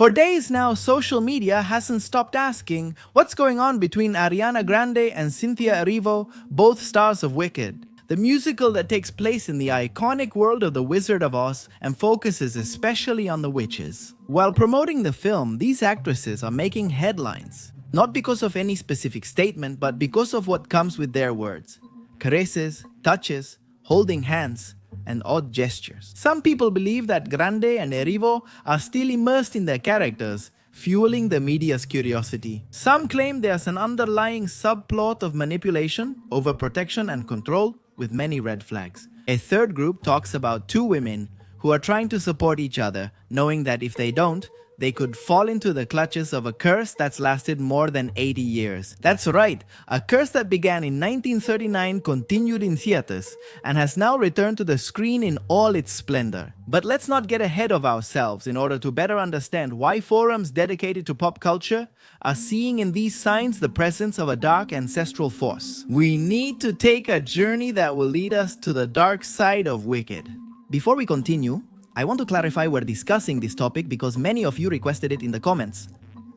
For days now, social media hasn't stopped asking what's going on between Ariana Grande and Cynthia Erivo, both stars of Wicked. The musical that takes place in the iconic world of The Wizard of Oz and focuses especially on the witches. While promoting the film, these actresses are making headlines. Not because of any specific statement, but because of what comes with their words. Caresses, touches, holding hands, and odd gestures. Some people believe that Grande and Erivo are still immersed in their characters, fueling the media's curiosity. Some claim there's an underlying subplot of manipulation, overprotection, and control, with many red flags. A third group talks about two women who are trying to support each other, knowing that if they don't, they could fall into the clutches of a curse that's lasted more than 80 years. That's right, a curse that began in 1939 continued in theaters and has now returned to the screen in all its splendor. But let's not get ahead of ourselves in order to better understand why forums dedicated to pop culture are seeing in these signs the presence of a dark ancestral force. We need to take a journey that will lead us to the dark side of Wicked. Before we continue, I want to clarify we're discussing this topic because many of you requested it in the comments.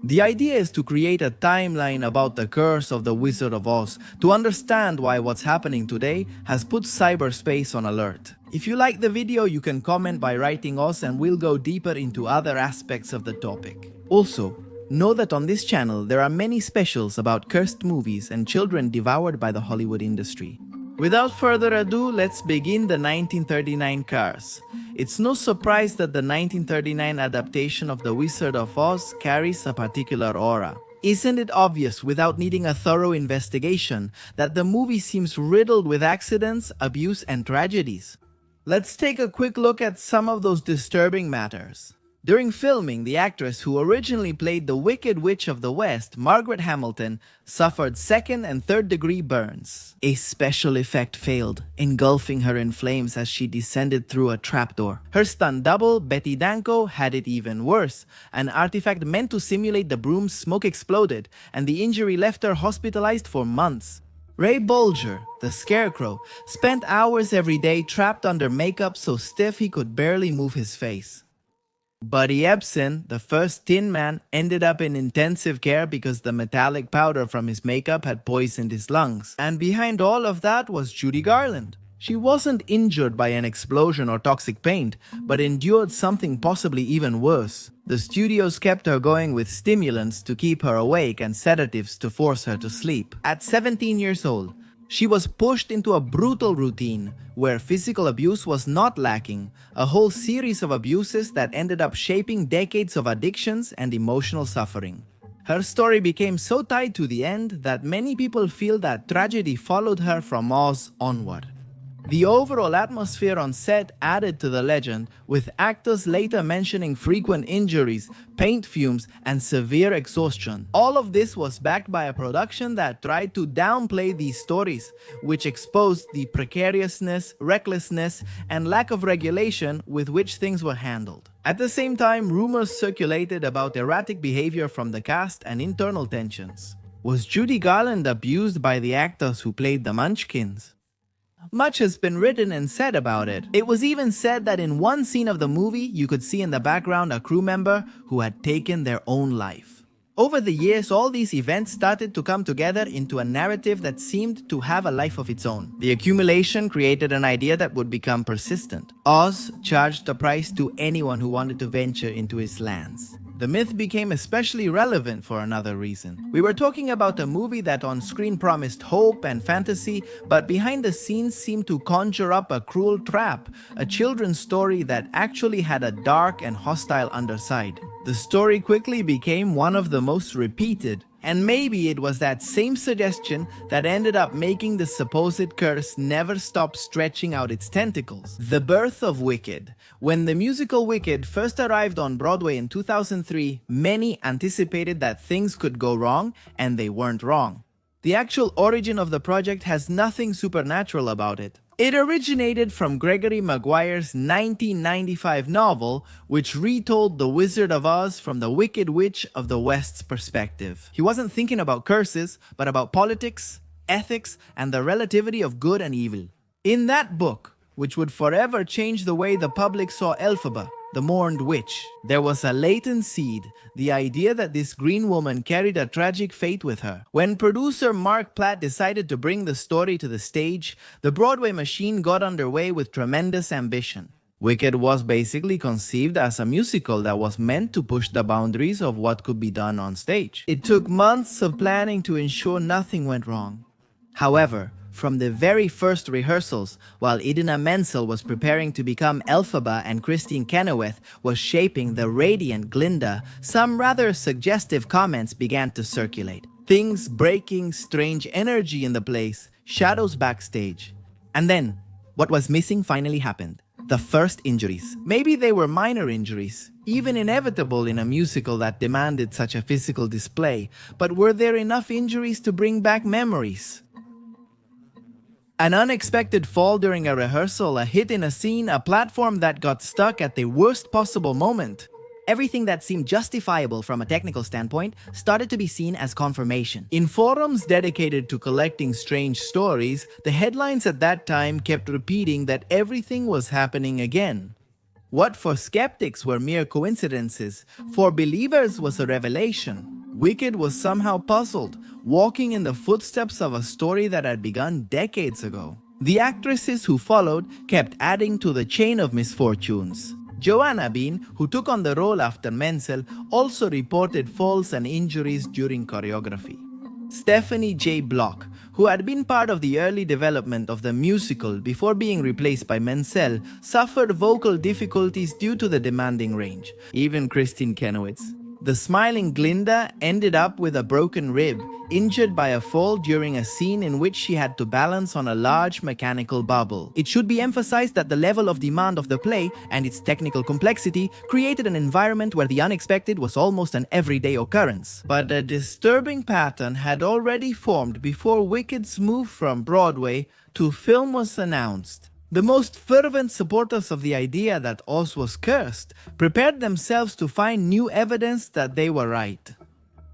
The idea is to create a timeline about the curse of the Wizard of Oz to understand why what's happening today has put cyberspace on alert. If you like the video, you can comment by writing Oz and we'll go deeper into other aspects of the topic. Also, know that on this channel there are many specials about cursed movies and children devoured by the Hollywood industry. Without further ado, let's begin the 1939 curse. It's no surprise that the 1939 adaptation of The Wizard of Oz carries a particular aura. Isn't it obvious without needing a thorough investigation that the movie seems riddled with accidents, abuse, and tragedies? Let's take a quick look at some of those disturbing matters. During filming, the actress who originally played the Wicked Witch of the West, Margaret Hamilton, suffered second and third degree burns. A special effect failed, engulfing her in flames as she descended through a trapdoor. Her stunt double, Betty Danko, had it even worse. An artifact meant to simulate the broom's smoke exploded, and the injury left her hospitalized for months. Ray Bolger, the Scarecrow, spent hours every day trapped under makeup so stiff he could barely move his face. Buddy Ebsen, the first Tin Man, ended up in intensive care because the metallic powder from his makeup had poisoned his lungs. And behind all of that was Judy Garland. She wasn't injured by an explosion or toxic paint, but endured something possibly even worse. The studios kept her going with stimulants to keep her awake and sedatives to force her to sleep. At 17 years old, she was pushed into a brutal routine where physical abuse was not lacking, a whole series of abuses that ended up shaping decades of addictions and emotional suffering. Her story became so tied to the end that many people feel that tragedy followed her from Oz onward. The overall atmosphere on set added to the legend, with actors later mentioning frequent injuries, paint fumes, and severe exhaustion. All of this was backed by a production that tried to downplay these stories, which exposed the precariousness, recklessness, and lack of regulation with which things were handled. At the same time, rumors circulated about erratic behavior from the cast and internal tensions. Was Judy Garland abused by the actors who played the Munchkins? Much has been written and said about it. It was even said that in one scene of the movie, you could see in the background a crew member who had taken their own life. Over the years, all these events started to come together into a narrative that seemed to have a life of its own. The accumulation created an idea that would become persistent. Oz charged a price to anyone who wanted to venture into his lands. The myth became especially relevant for another reason. We were talking about a movie that on screen promised hope and fantasy, but behind the scenes seemed to conjure up a cruel trap, a children's story that actually had a dark and hostile underside. The story quickly became one of the most repeated, and maybe it was that same suggestion that ended up making the supposed curse never stop stretching out its tentacles. The birth of Wicked. When the musical Wicked first arrived on Broadway in 2003, many anticipated that things could go wrong, and they weren't wrong. The actual origin of the project has nothing supernatural about it. It originated from Gregory Maguire's 1995 novel, which retold The Wizard of Oz from the Wicked Witch of the West's perspective. He wasn't thinking about curses, but about politics, ethics, and the relativity of good and evil. In that book, which would forever change the way the public saw Elphaba, the mourned witch. There was a latent seed, the idea that this green woman carried a tragic fate with her. When producer Mark Platt decided to bring the story to the stage, the Broadway machine got underway with tremendous ambition. Wicked was basically conceived as a musical that was meant to push the boundaries of what could be done on stage. It took months of planning to ensure nothing went wrong. However, from the very first rehearsals, while Idina Menzel was preparing to become Elphaba and Christine Kenoweth was shaping the radiant Glinda, some rather suggestive comments began to circulate. Things breaking, strange energy in the place, shadows backstage. And then, what was missing finally happened. The first injuries. Maybe they were minor injuries, even inevitable in a musical that demanded such a physical display, but were there enough injuries to bring back memories? An unexpected fall during a rehearsal, a hit in a scene, a platform that got stuck at the worst possible moment. Everything that seemed justifiable from a technical standpoint started to be seen as confirmation. In forums dedicated to collecting strange stories, the headlines at that time kept repeating that everything was happening again. What for skeptics were mere coincidences, for believers was a revelation. Wicked was somehow puzzled, walking in the footsteps of a story that had begun decades ago. The actresses who followed kept adding to the chain of misfortunes. Joanna Bean, who took on the role after Menzel, also reported falls and injuries during choreography. Stephanie J. Block, who had been part of the early development of the musical before being replaced by Menzel, suffered vocal difficulties due to the demanding range. Even Christine Kenoweth. The smiling Glinda ended up with a broken rib, injured by a fall during a scene in which she had to balance on a large mechanical bubble. It should be emphasized that the level of demand of the play and its technical complexity created an environment where the unexpected was almost an everyday occurrence. But a disturbing pattern had already formed before Wicked's move from Broadway to film was announced. The most fervent supporters of the idea that Oz was cursed prepared themselves to find new evidence that they were right.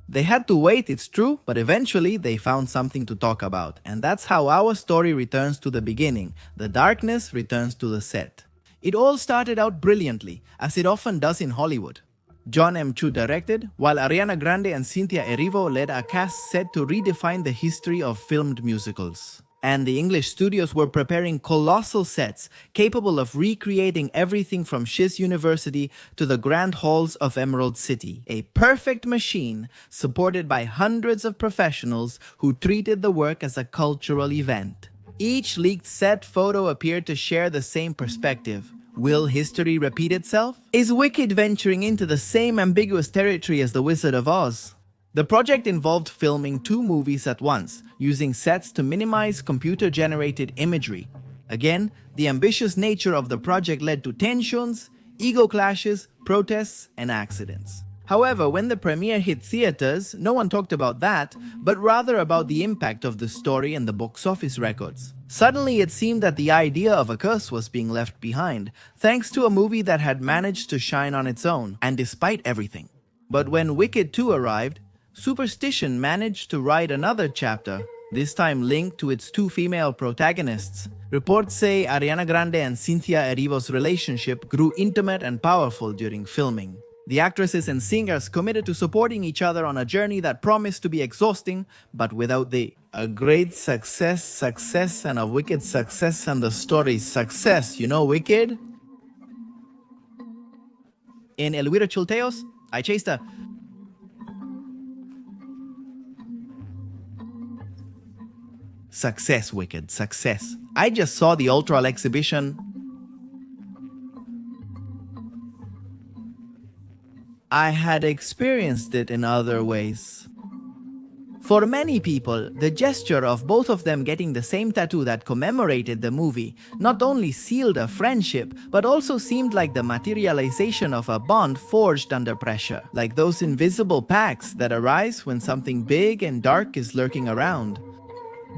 They had to wait, it's true, but eventually they found something to talk about. And that's how our story returns to the beginning. The darkness returns to the set. It all started out brilliantly, as it often does in Hollywood. John M. Chu directed, while Ariana Grande and Cynthia Erivo led a cast set to redefine the history of filmed musicals. And the English studios were preparing colossal sets capable of recreating everything from Shiz University to the grand halls of Emerald City. A perfect machine supported by hundreds of professionals who treated the work as a cultural event. Each leaked set photo appeared to share the same perspective. Will history repeat itself? Is Wicked venturing into the same ambiguous territory as The Wizard of Oz? The project involved filming 2 movies at once, using sets to minimize computer-generated imagery. Again, the ambitious nature of the project led to tensions, ego clashes, protests, and accidents. However, when the premiere hit theaters, no one talked about that, but rather about the impact of the story and the box office records. Suddenly, it seemed that the idea of a curse was being left behind, thanks to a movie that had managed to shine on its own, and despite everything. But when Wicked 2 arrived, Superstition managed to write another chapter, this time linked to its 2 female protagonists. Reports say Ariana Grande and Cynthia Erivo's relationship grew intimate and powerful during filming. The actresses and singers committed to supporting each other on a journey that promised to be exhausting, but without a great success and a wicked success and the story's success. You know Wicked? In El Huiro Chulteos, I chased a success, Wicked, success. I just saw the Ultra exhibition. I had experienced it in other ways. For many people, the gesture of both of them getting the same tattoo that commemorated the movie not only sealed a friendship, but also seemed like the materialization of a bond forged under pressure, like those invisible pacts that arise when something big and dark is lurking around.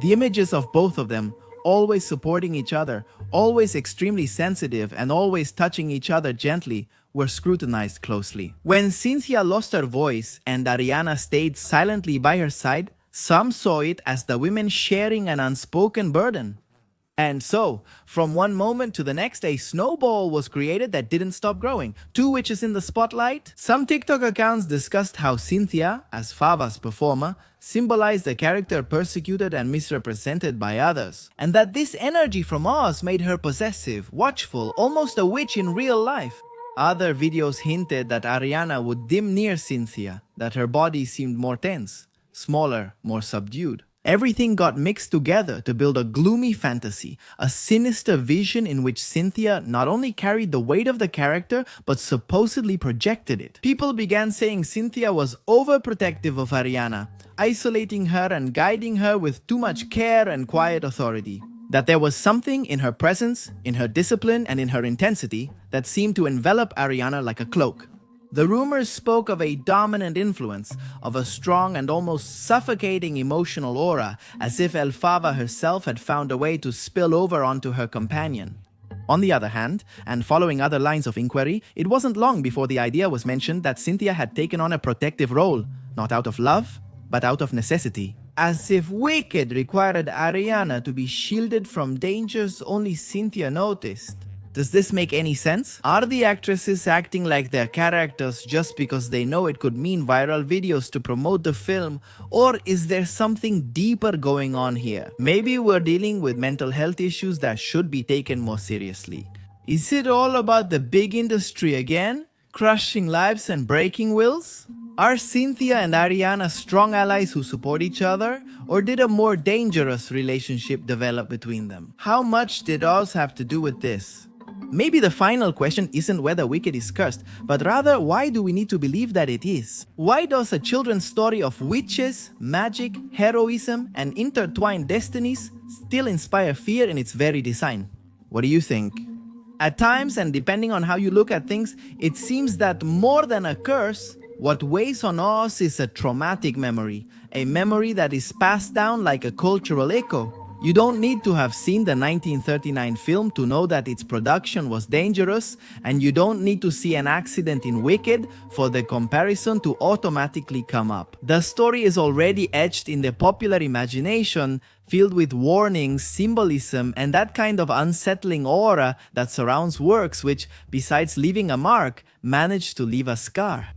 The images of both of them, always supporting each other, always extremely sensitive and always touching each other gently, were scrutinized closely. When Cynthia lost her voice and Ariana stayed silently by her side, some saw it as the women sharing an unspoken burden. And so, from one moment to the next, a snowball was created that didn't stop growing. Two witches in the spotlight. Some TikTok accounts discussed how Cynthia, as Fava's performer, symbolized a character persecuted and misrepresented by others. And that this energy from Oz made her possessive, watchful, almost a witch in real life. Other videos hinted that Ariana would dim near Cynthia, that her body seemed more tense, smaller, more subdued. Everything got mixed together to build a gloomy fantasy, a sinister vision in which Cynthia not only carried the weight of the character, but supposedly projected it. People began saying Cynthia was overprotective of Ariana, isolating her and guiding her with too much care and quiet authority. That there was something in her presence, in her discipline, and in her intensity that seemed to envelop Ariana like a cloak. The rumors spoke of a dominant influence, of a strong and almost suffocating emotional aura, as if Elphaba herself had found a way to spill over onto her companion. On the other hand, and following other lines of inquiry, it wasn't long before the idea was mentioned that Cynthia had taken on a protective role, not out of love, but out of necessity. As if Wicked required Ariana to be shielded from dangers only Cynthia noticed. Does this make any sense? Are the actresses acting like their characters just because they know it could mean viral videos to promote the film, or is there something deeper going on here? Maybe we're dealing with mental health issues that should be taken more seriously. Is it all about the big industry again? Crushing lives and breaking wills? Are Cynthia and Ariana strong allies who support each other, or did a more dangerous relationship develop between them? How much did Oz have to do with this? Maybe the final question isn't whether Wicked is cursed, but rather why do we need to believe that it is? Why does a children's story of witches, magic, heroism, and intertwined destinies still inspire fear in its very design? What do you think? At times, and depending on how you look at things, it seems that more than a curse, what weighs on us is a traumatic memory, a memory that is passed down like a cultural echo. You don't need to have seen the 1939 film to know that its production was dangerous, and you don't need to see an accident in Wicked for the comparison to automatically come up. The story is already etched in the popular imagination, filled with warnings, symbolism, and that kind of unsettling aura that surrounds works which, besides leaving a mark, manage to leave a scar.